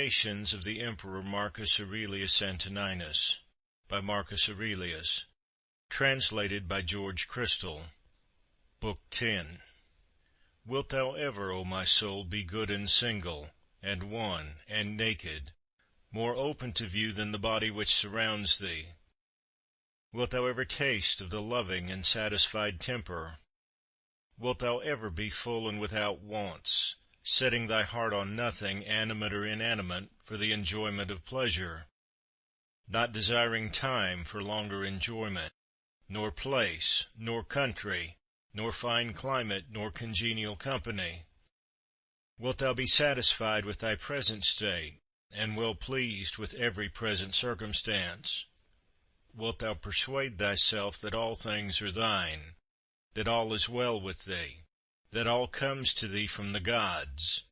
Meditations of the Emperor Marcus Aurelius Antoninus, by Marcus Aurelius, translated by George Crystal. Book 10. Wilt thou ever, O my soul, be good and single, and one, and naked, more open to view than the body which surrounds thee? Wilt thou ever taste of the loving and satisfied temper? Wilt thou ever be full and without wants, setting thy heart on nothing, animate or inanimate, for the enjoyment of pleasure, not desiring time for longer enjoyment, nor place, nor country, nor fine climate, nor congenial company? Wilt thou be satisfied with thy present state, and well pleased with every present circumstance? Wilt thou persuade thyself that all things are thine, that all is well with thee, that all comes to thee from the gods,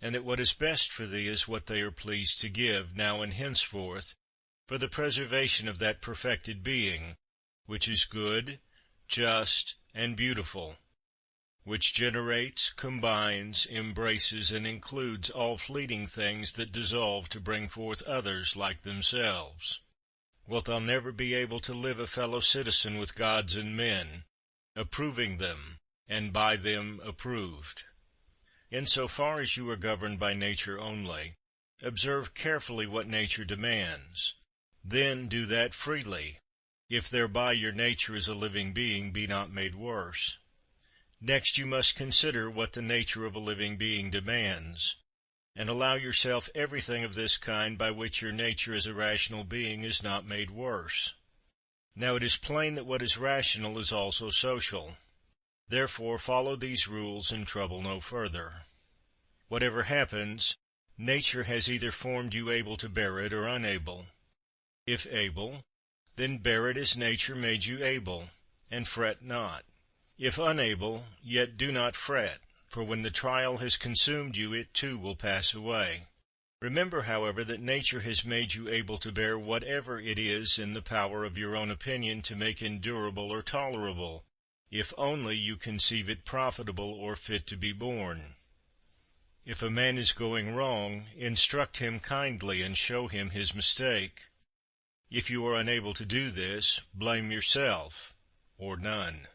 and that what is best for thee is what they are pleased to give, now and henceforth, for the preservation of that perfected being, which is good, just, and beautiful, which generates, combines, embraces, and includes all fleeting things that dissolve to bring forth others like themselves? Wilt thou never be able to live a fellow citizen with gods and men, approving them, and by them approved? In so far as you are governed by nature only, observe carefully what nature demands. Then do that freely, if thereby your nature as a living being be not made worse. Next you must consider what the nature of a living being demands, and allow yourself everything of this kind by which your nature as a rational being is not made worse. Now it is plain that what is rational is also social. Therefore follow these rules and trouble no further. Whatever happens, nature has either formed you able to bear it or unable. If able, then bear it as nature made you able, and fret not. If unable, yet do not fret, for when the trial has consumed you, it too will pass away. Remember, however, that nature has made you able to bear whatever it is in the power of your own opinion to make endurable or tolerable, if only you conceive it profitable or fit to be borne. If a man is going wrong, instruct him kindly, and show him his mistake. If you are unable to do this, blame yourself, or none.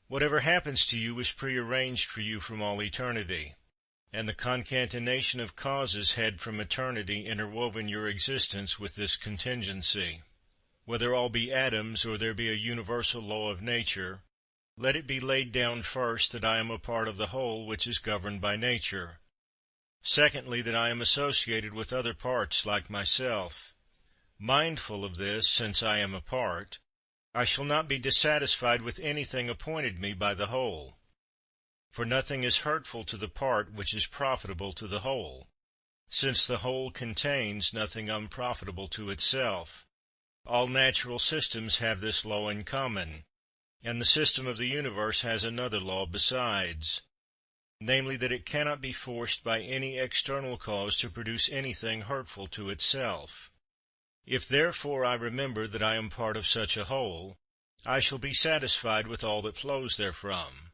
Whatever happens to you is prearranged for you from all eternity, and the concatenation of causes had from eternity interwoven your existence with this contingency. Whether all be atoms, or there be a universal law of nature, let it be laid down first that I am a part of the whole which is governed by nature. Secondly, that I am associated with other parts like myself. Mindful of this, since I am a part, I shall not be dissatisfied with anything appointed me by the whole. For nothing is hurtful to the part which is profitable to the whole, since the whole contains nothing unprofitable to itself. All natural systems have this law in common, and the system of the universe has another law besides, namely, that it cannot be forced by any external cause to produce anything hurtful to itself. If therefore I remember that I am part of such a whole, I shall be satisfied with all that flows therefrom.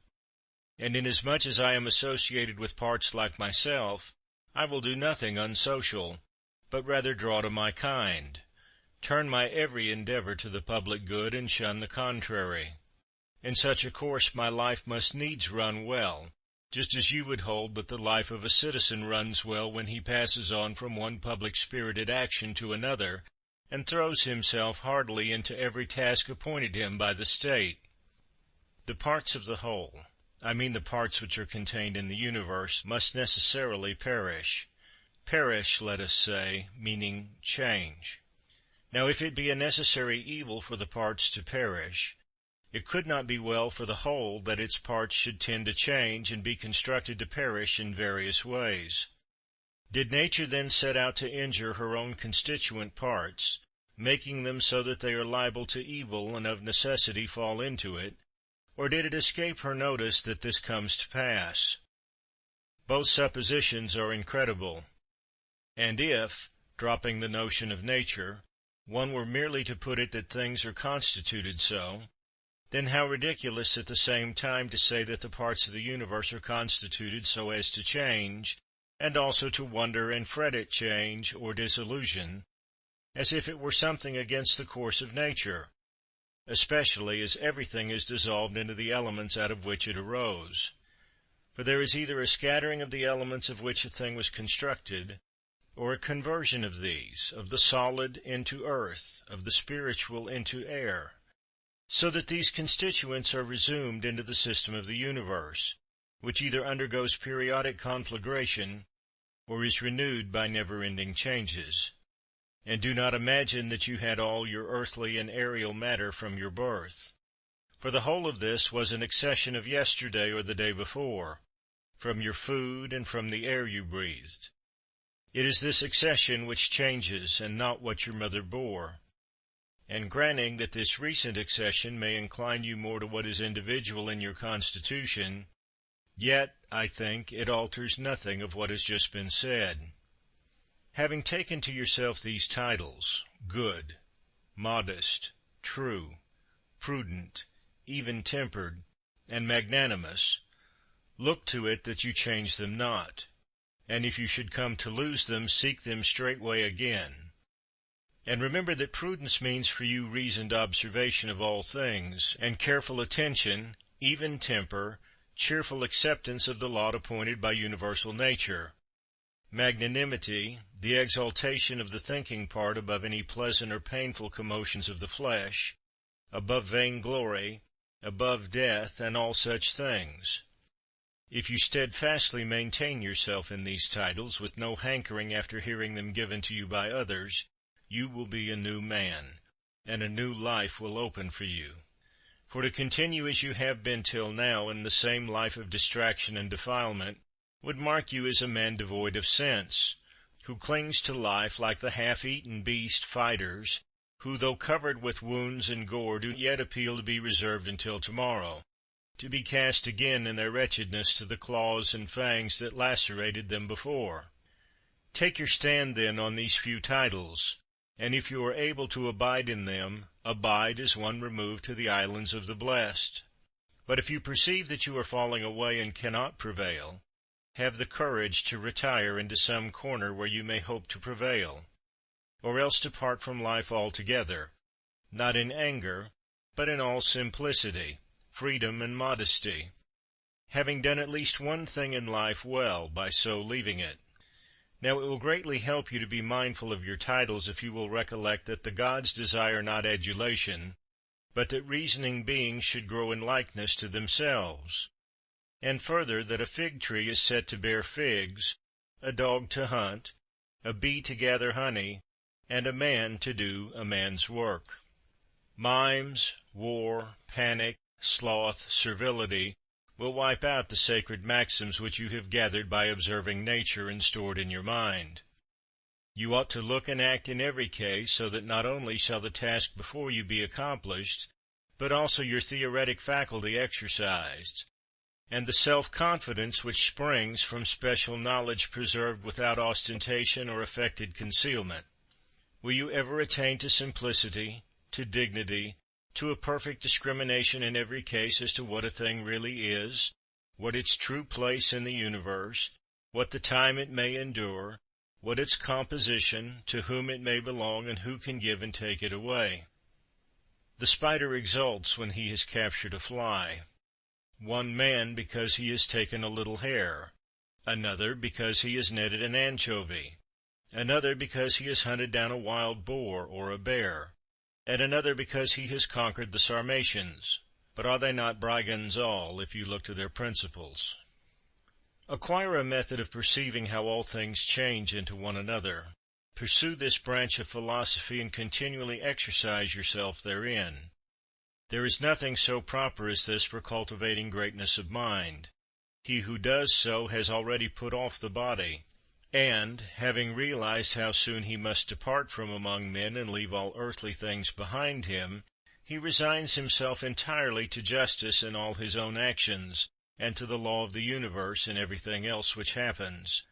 And inasmuch as I am associated with parts like myself, I will do nothing unsocial, but rather draw to my kind, turn my every endeavor to the public good, and shun the contrary. In such a course my life must needs run well, just as you would hold that the life of a citizen runs well when he passes on from one public-spirited action to another, and throws himself heartily into every task appointed him by the state. The parts of the whole, I mean the parts which are contained in the universe, must necessarily perish. Perish, let us say, meaning change. Now if it be a necessary evil for the parts to perish, it could not be well for the whole that its parts should tend to change, and be constructed to perish in various ways. Did nature then set out to injure her own constituent parts, making them so that they are liable to evil and of necessity fall into it, or did it escape her notice that this comes to pass? Both suppositions are incredible. And if, dropping the notion of nature, one were merely to put it that things are constituted so, then how ridiculous at the same time to say that the parts of the universe are constituted so as to change, and also to wonder and fret at change or dissolution, as if it were something against the course of nature, especially as everything is dissolved into the elements out of which it arose. For there is either a scattering of the elements of which a thing was constructed, or a conversion of these, of the solid into earth, of the spiritual into air, so that these constituents are resumed into the system of the universe, which either undergoes periodic conflagration, or is renewed by never-ending changes. And do not imagine that you had all your earthly and aerial matter from your birth. For the whole of this was an accession of yesterday or the day before, from your food and from the air you breathed. It is this accession which changes, and not what your mother bore. And granting that this recent accession may incline you more to what is individual in your constitution, yet, I think, it alters nothing of what has just been said. Having taken to yourself these titles, good, modest, true, prudent, even-tempered, and magnanimous, look to it that you change them not, and if you should come to lose them, seek them straightway again. And remember that prudence means for you reasoned observation of all things, and careful attention, even temper, cheerful acceptance of the lot appointed by universal nature. Magnanimity, the exaltation of the thinking part above any pleasant or painful commotions of the flesh, above vainglory, above death, and all such things. If you steadfastly maintain yourself in these titles, with no hankering after hearing them given to you by others, you will be a new man, and a new life will open for you. For to continue as you have been till now in the same life of distraction and defilement would mark you as a man devoid of sense, who clings to life like the half-eaten beast fighters, who, though covered with wounds and gore, do yet appeal to be reserved until tomorrow, to be cast again in their wretchedness to the claws and fangs that lacerated them before. Take your stand, then, on these few titles, and if you are able to abide in them, abide as one removed to the islands of the blessed. But if you perceive that you are falling away and cannot prevail, have the courage to retire into some corner where you may hope to prevail, or else depart from life altogether, not in anger, but in all simplicity, freedom, and modesty, having done at least one thing in life well by so leaving it. Now it will greatly help you to be mindful of your titles if you will recollect that the gods desire not adulation, but that reasoning beings should grow in likeness to themselves. And further, that a fig tree is set to bear figs, a dog to hunt, a bee to gather honey, and a man to do a man's work. Mimes, war, panic, sloth, servility will wipe out the sacred maxims which you have gathered by observing nature and stored in your mind. You ought to look and act in every case so that not only shall the task before you be accomplished, but also your theoretic faculty exercised, and the self-confidence which springs from special knowledge preserved without ostentation or affected concealment. Will you ever attain to simplicity, to dignity, to a perfect discrimination in every case as to what a thing really is, what its true place in the universe, what the time it may endure, what its composition, to whom it may belong, and who can give and take it away? The spider exults when he has captured a fly. One man because he has taken a little hair, another because he has netted an anchovy, another because he has hunted down a wild boar or a bear, and another because he has conquered the Sarmatians. But are they not brigands all, if you look to their principles? Acquire a method of perceiving how all things change into one another. Pursue this branch of philosophy, and continually exercise yourself therein. There is nothing so proper as this for cultivating greatness of mind. He who does so has already put off the body, and, having realized how soon he must depart from among men and leave all earthly things behind him, he resigns himself entirely to justice in all his own actions, and to the law of the universe in everything else which happens.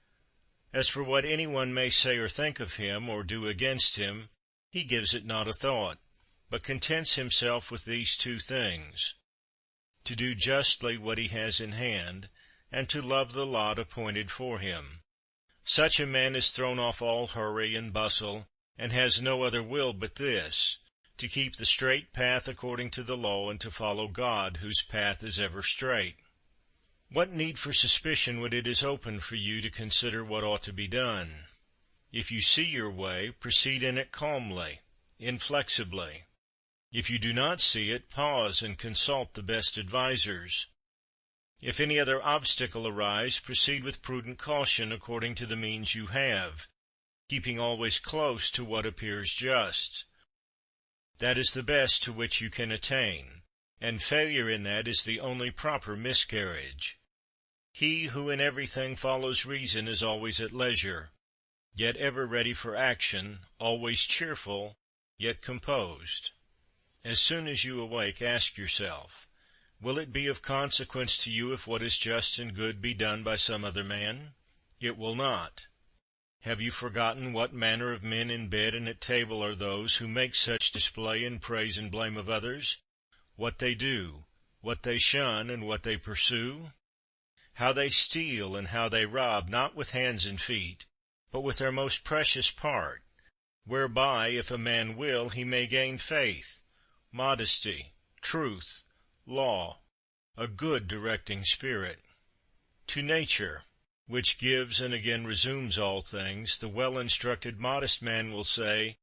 As for what any one may say or think of him, or do against him, he gives it not a thought, but contents himself with these two things: to do justly what he has in hand, and to love the lot appointed for him. Such a man is thrown off all hurry and bustle, and has no other will but this, to keep the straight path according to the law, and to follow God, whose path is ever straight. What need for suspicion when it is open for you to consider what ought to be done? If you see your way, proceed in it calmly, inflexibly. If you do not see it, pause and consult the best advisers. If any other obstacle arise, proceed with prudent caution according to the means you have, keeping always close to what appears just. That is the best to which you can attain, and failure in that is the only proper miscarriage. He who in everything follows reason is always at leisure, yet ever ready for action, always cheerful, yet composed. As soon as you awake, ask yourself, will it be of consequence to you if what is just and good be done by some other man? It will not. Have you forgotten what manner of men in bed and at table are those who make such display in praise and blame of others? What they do, what they shun, and what they pursue? How they steal and how they rob, not with hands and feet, but with their most precious part, whereby, if a man will, he may gain faith, modesty, truth, law, a good directing spirit. To nature, which gives and again resumes all things, the well-instructed modest man will say,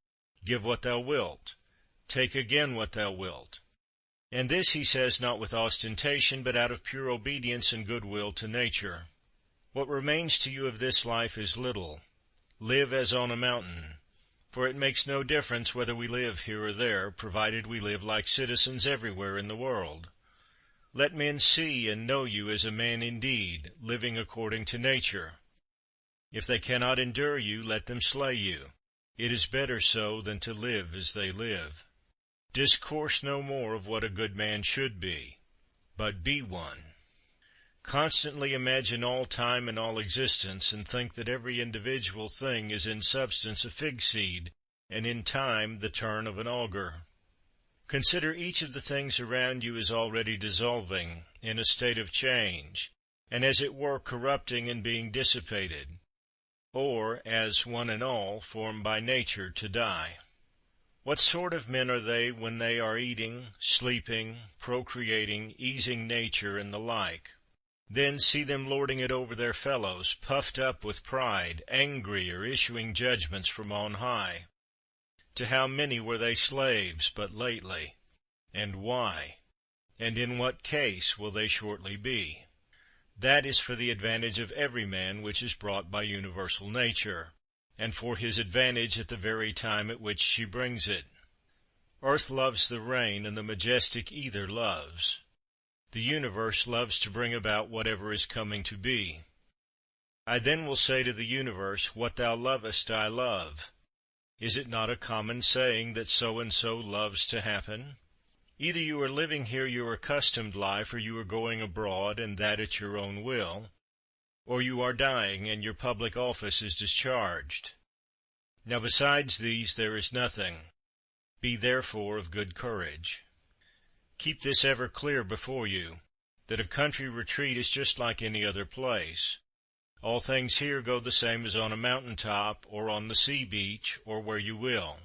give what thou wilt, take again what thou wilt. And this he says not with ostentation, but out of pure obedience and good will to nature. What remains to you of this life is little. Live as on a mountain, for it makes no difference whether we live here or there, provided we live like citizens everywhere in the world. Let men see and know you as a man indeed, living according to nature. If they cannot endure you, let them slay you. It is better so than to live as they live. Discourse no more of what a good man should be, but be one. Constantly imagine all time and all existence, and think that every individual thing is in substance a fig seed, and in time the turn of an augur. Consider each of the things around you as already dissolving, in a state of change, and as it were corrupting and being dissipated, or as one and all formed by nature to die. What sort of men are they when they are eating, sleeping, procreating, easing nature, and the like? Then see them lording it over their fellows, puffed up with pride, angry, or issuing judgments from on high. To how many were they slaves but lately? And why? And in what case will they shortly be? That is for the advantage of every man which is brought by universal nature, and for his advantage at the very time at which she brings it. Earth loves the rain, and the majestic ether loves. The universe loves to bring about whatever is coming to be. I then will say to the universe, what thou lovest I love. Is it not a common saying that so and so loves to happen? Either you are living here your accustomed life, or you are going abroad, and that at your own will, or you are dying, and your public office is discharged. Now besides these there is nothing. Be therefore of good courage. Keep this ever clear before you, that a country retreat is just like any other place. All things here go the same as on a mountain top, or on the sea beach, or where you will.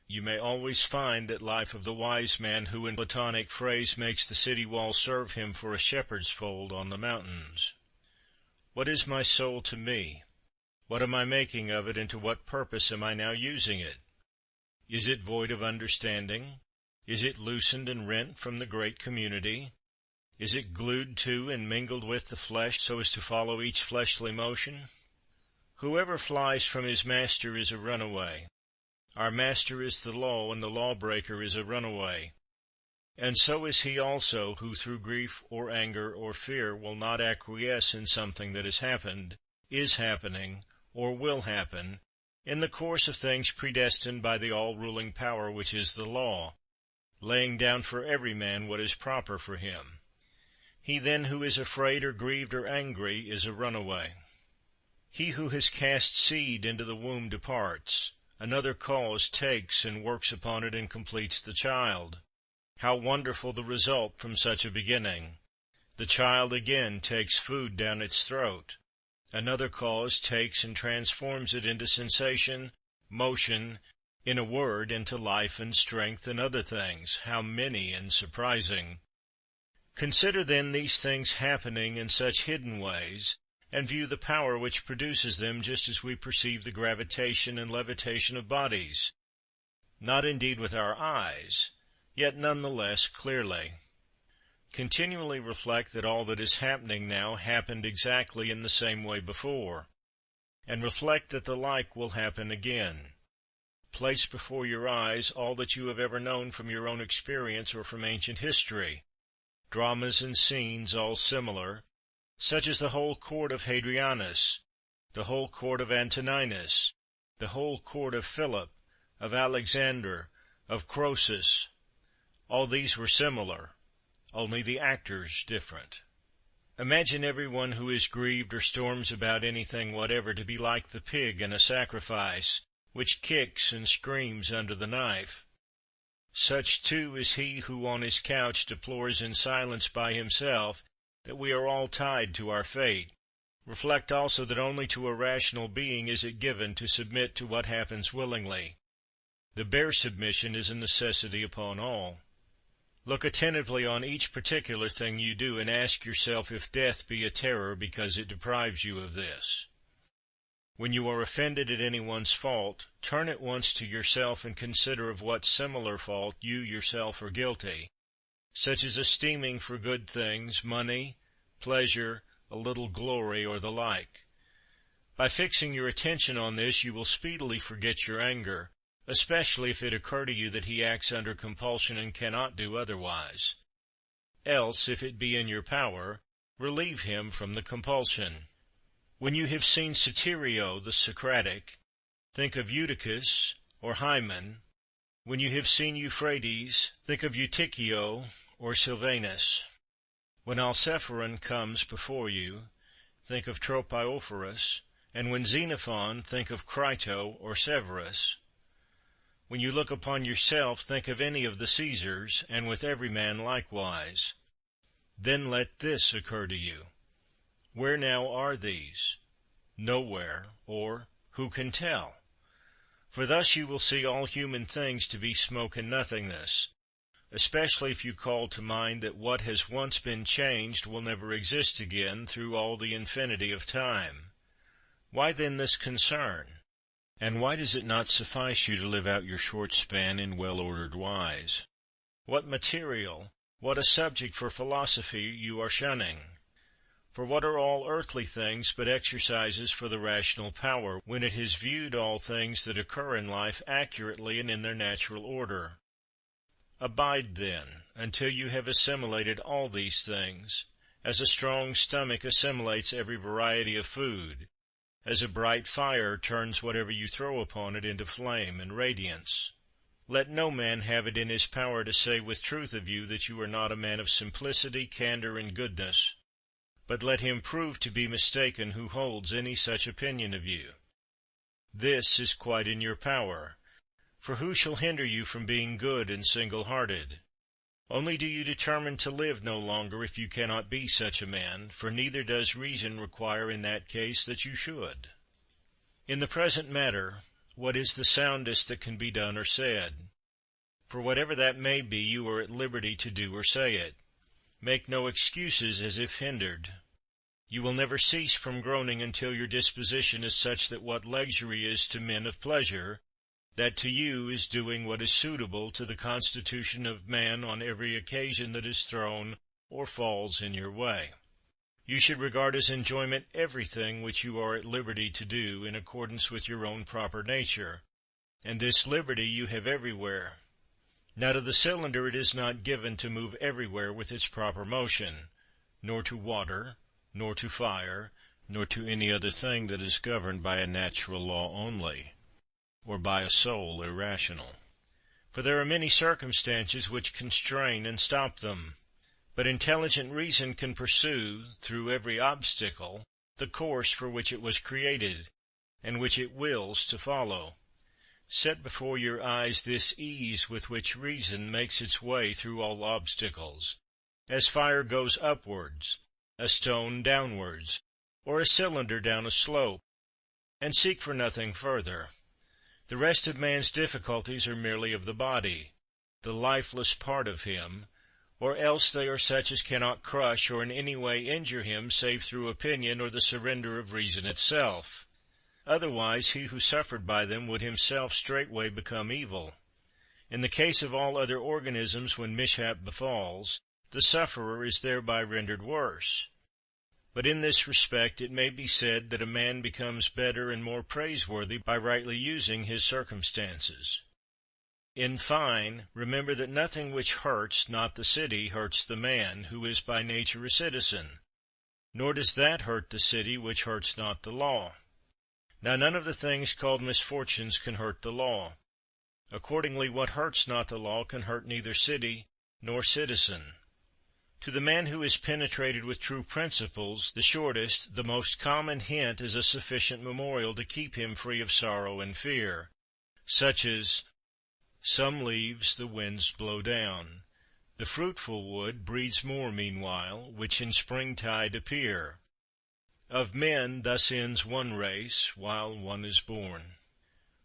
You may always find that life of the wise man who in Platonic phrase makes the city wall serve him for a shepherd's fold on the mountains. What is my soul to me? What am I making of it, and to what purpose am I now using it? Is it void of understanding? Is it loosened and rent from the great community? Is it glued to and mingled with the flesh, so as to follow each fleshly motion? Whoever flies from his master is a runaway. Our master is the law, and the lawbreaker is a runaway. And so is he also who through grief or anger or fear will not acquiesce in something that has happened, is happening, or will happen, in the course of things predestined by the all-ruling power which is the law, laying down for every man what is proper for him. He then who is afraid or grieved or angry is a runaway. He who has cast seed into the womb departs. Another cause takes and works upon it and completes the child. How wonderful the result from such a beginning! The child again takes food down its throat. Another cause takes and transforms it into sensation, motion, in a word, into life and strength and other things, how many and surprising! Consider then these things happening in such hidden ways, and view the power which produces them, just as we perceive the gravitation and levitation of bodies, not indeed with our eyes, yet none the less clearly. Continually reflect that all that is happening now happened exactly in the same way before, and reflect that the like will happen again. Place before your eyes all that you have ever known from your own experience or from ancient history, dramas and scenes all similar, such as the whole court of Hadrianus, the whole court of Antoninus, the whole court of Philip, of Alexander, of Croesus. All these were similar, only the actors different. Imagine every one who is grieved or storms about anything whatever to be like the pig in a sacrifice, which kicks and screams under the knife. Such, too, is he who on his couch deplores in silence by himself that we are all tied to our fate. Reflect also that only to a rational being is it given to submit to what happens willingly. The bare submission is a necessity upon all. Look attentively on each particular thing you do, and ask yourself if death be a terror because it deprives you of this. When you are offended at any one's fault, turn at once to yourself and consider of what similar fault you yourself are guilty, such as esteeming for good things, money, pleasure, a little glory, or the like. By fixing your attention on this, you will speedily forget your anger, especially if it occur to you that he acts under compulsion and cannot do otherwise. Else, if it be in your power, relieve him from the compulsion. When you have seen Satyrio the Socratic, think of Eutychus or Hymen. When you have seen Euphrates, think of Eutychio or Silvanus. When Alciphron comes before you, think of Tropiophorus, and when Xenophon, think of Crito or Severus. When you look upon yourself, think of any of the Caesars, and with every man likewise. Then let this occur to you: where now are these? Nowhere, or who can tell? For thus you will see all human things to be smoke and nothingness, especially if you call to mind that what has once been changed will never exist again through all the infinity of time. Why then this concern? And why does it not suffice you to live out your short span in well-ordered wise? What material, what a subject for philosophy you are shunning! For what are all earthly things but exercises for the rational power, when it has viewed all things that occur in life accurately and in their natural order? Abide, then, until you have assimilated all these things, as a strong stomach assimilates every variety of food, as a bright fire turns whatever you throw upon it into flame and radiance. Let no man have it in his power to say with truth of you that you are not a man of simplicity, candor, and goodness, but let him prove to be mistaken who holds any such opinion of you. This is quite in your power, for who shall hinder you from being good and single-hearted? Only do you determine to live no longer if you cannot be such a man, for neither does reason require in that case that you should. In the present matter, what is the soundest that can be done or said? For whatever that may be, you are at liberty to do or say it. Make no excuses as if hindered. You will never cease from groaning until your disposition is such that what luxury is to men of pleasure, that to you is doing what is suitable to the constitution of man on every occasion that is thrown or falls in your way. You should regard as enjoyment everything which you are at liberty to do in accordance with your own proper nature, and this liberty you have everywhere. Now to the cylinder it is not given to move everywhere with its proper motion, nor to water, nor to fire, nor to any other thing that is governed by a natural law only, or by a soul irrational. For there are many circumstances which constrain and stop them. But intelligent reason can pursue, through every obstacle, the course for which it was created, and which it wills to follow. Set before your eyes this ease with which reason makes its way through all obstacles, as fire goes upwards, a stone downwards, or a cylinder down a slope, and seek for nothing further. The rest of man's difficulties are merely of the body, the lifeless part of him, or else they are such as cannot crush or in any way injure him save through opinion or the surrender of reason itself. Otherwise he who suffered by them would himself straightway become evil. In the case of all other organisms, when mishap befalls, the sufferer is thereby rendered worse. But in this respect it may be said that a man becomes better and more praiseworthy by rightly using his circumstances. In fine, remember that nothing which hurts not the city hurts the man, who is by nature a citizen, nor does that hurt the city which hurts not the law. Now none of the things called misfortunes can hurt the law. Accordingly, what hurts not the law can hurt neither city nor citizen. To the man who is penetrated with true principles, the shortest, the most common hint is a sufficient memorial to keep him free of sorrow and fear, such as, "Some leaves the winds blow down. The fruitful wood breeds more meanwhile, which in springtide appear. Of men thus ends one race, while one is born."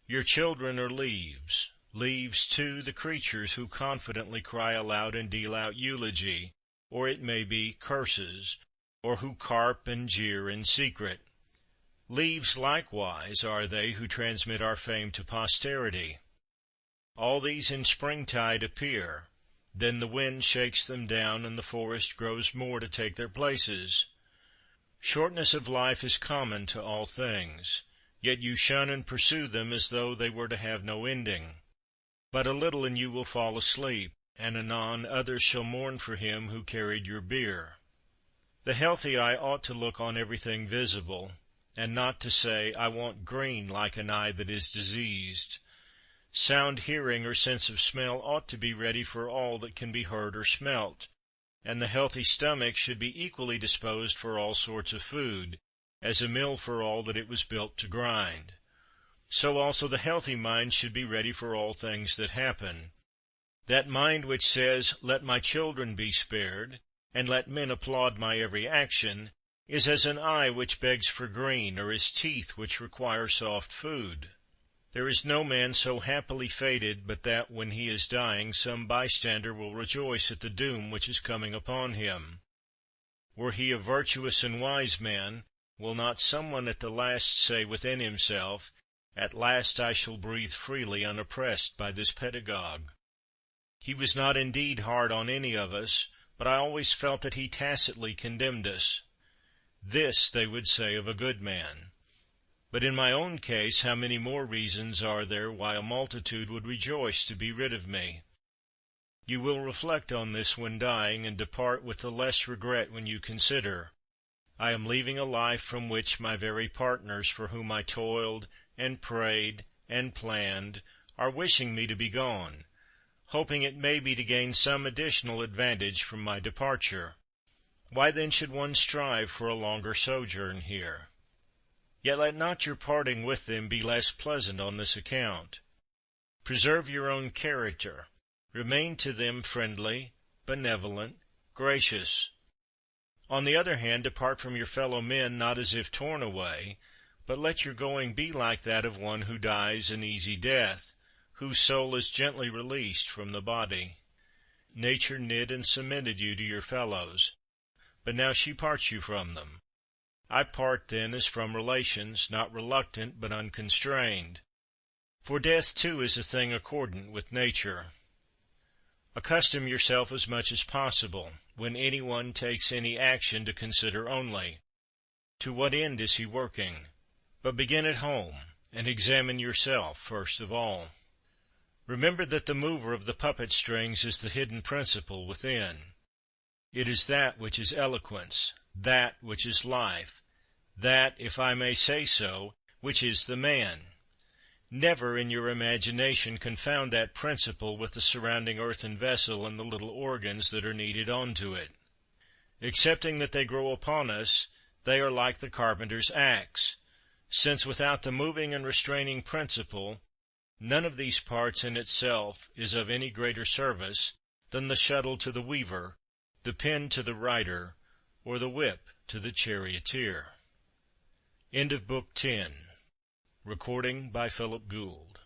Your children are leaves, leaves, too, the creatures who confidently cry aloud and deal out eulogy, or it may be curses, or who carp and jeer in secret. Leaves likewise are they who transmit our fame to posterity. All these in springtide appear, then the wind shakes them down, and the forest grows more to take their places. Shortness of life is common to all things, yet you shun and pursue them as though they were to have no ending. But a little and you will fall asleep, and anon others shall mourn for him who carried your bier. The healthy eye ought to look on everything visible, and not to say, "I want green," like an eye that is diseased. Sound hearing or sense of smell ought to be ready for all that can be heard or smelt, and the healthy stomach should be equally disposed for all sorts of food, as a mill for all that it was built to grind. So also the healthy mind should be ready for all things that happen. That mind which says, "Let my children be spared, and let men applaud my every action," is as an eye which begs for green, or as teeth which require soft food. There is no man so happily fated but that, when he is dying, some bystander will rejoice at the doom which is coming upon him. Were he a virtuous and wise man, will not some one at the last say within himself, "At last I shall breathe freely, unoppressed by this pedagogue"? He was not indeed hard on any of us, but I always felt that he tacitly condemned us. This they would say of a good man. But in my own case, how many more reasons are there why a multitude would rejoice to be rid of me? You will reflect on this when dying, and depart with the less regret when you consider, I am leaving a life from which my very partners, for whom I toiled and prayed and planned, are wishing me to be gone, hoping it may be to gain some additional advantage from my departure. Why then should one strive for a longer sojourn here? Yet let not your parting with them be less pleasant on this account. Preserve your own character, remain to them friendly, benevolent, gracious. On the other hand, depart from your fellow men not as if torn away, but let your going be like that of one who dies an easy death, whose soul is gently released from the body. Nature knit and cemented you to your fellows, but now she parts you from them. I part then as from relations, not reluctant, but unconstrained. For death too is a thing accordant with nature. Accustom yourself as much as possible, when any one takes any action, to consider only, to what end is he working? But begin at home, and examine yourself first of all. Remember that the mover of the puppet strings is the hidden principle within. It is that which is eloquence, that which is life, that, if I may say so, which is the man. Never in your imagination confound that principle with the surrounding earthen vessel and the little organs that are kneaded onto it. Excepting that they grow upon us, they are like the carpenter's axe, since without the moving and restraining principle, none of these parts in itself is of any greater service than the shuttle to the weaver, the pen to the writer, or the whip to the charioteer. End of Book 10. Recording by Philip Gould.